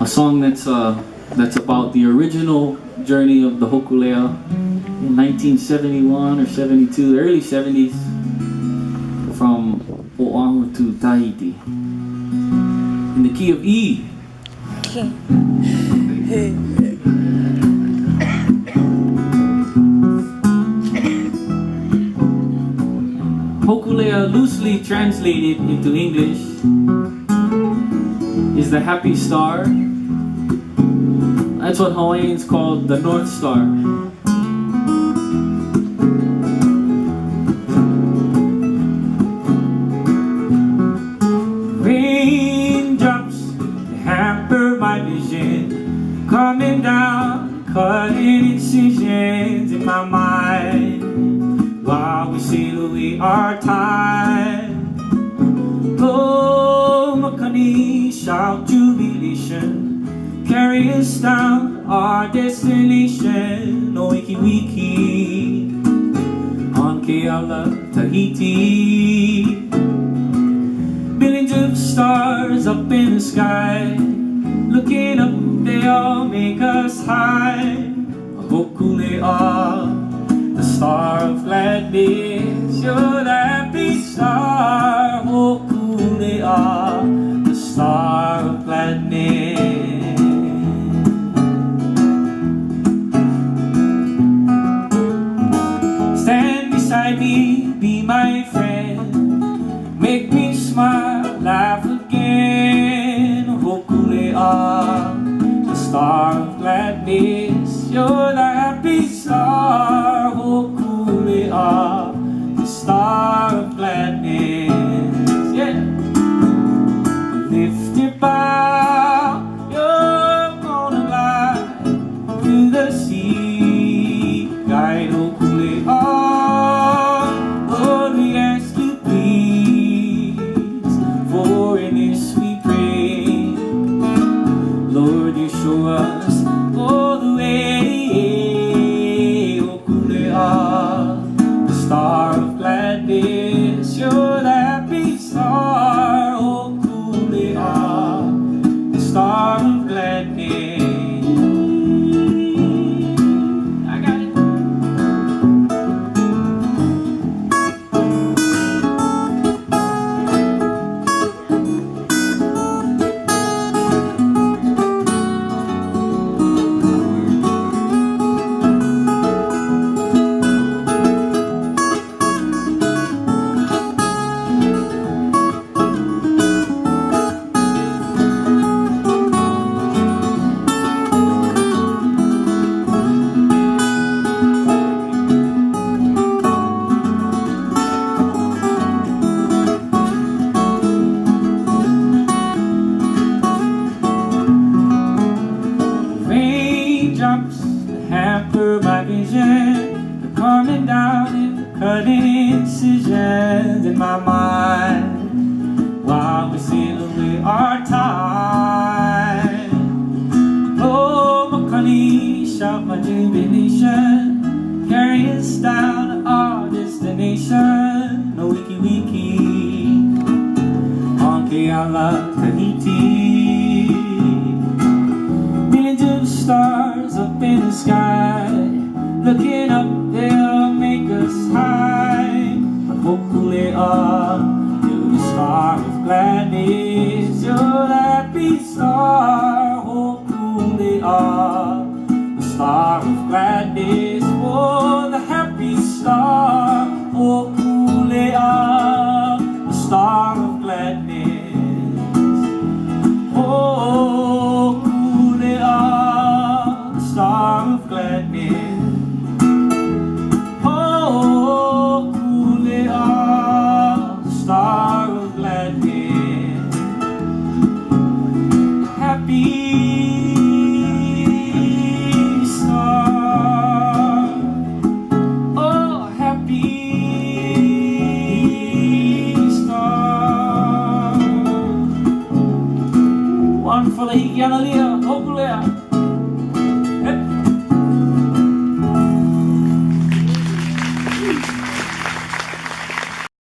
a song that's about the original journey of the Hokule'a in 1971 or 72, the early 70s, from Oahu to Tahiti, in the key of E. Hokule'a, loosely translated into English, is the happy star. That's what Hawaiians call the North Star. Raindrops hamper my vision, coming down, cutting incisions in my mind, while we sail away our time. Oh, Makani, shout jubilation, carry us down our destination. No wiki wiki on Keala, Tahiti. Billions of stars up in the sky, looking up, they all make us high. Hokule'a, the star of gladness, you're the happy star. Hokule'a, the star of gladness. Stand beside me, be my friend, make me smile, laugh again. Hokule'a, the star of gladness, you're the happy star. Hokule'a, the star of gladness. Yeah. Lift your bow, you're gonna glide through the sea. Guide Hokule'a, Lord, we ask you please, for in this we pray. Lord, you show us all the way. Star of gladness, you're the happy star. Hokule'a, the star of gladness. I got it. Raindrops hamper my vision, they're coming down and cutting incisions in my mind, while we sail away our time. Oh, Makani, shout my jubilation, carry us down our destination. No wiki wiki on Keala, Tahiti. Millions of stars up in the sky, looking up, they'll make us high. Hokule'a, you're the star of gladness, you're the happy star. Hokule'a, the star of gladness, oh, the happy star. Hokule'a, the star of gladness. Hokule'a, the star of gladness. Hokule'a, the star of gladness. Happy star, oh happy star. One for the Hokule'a.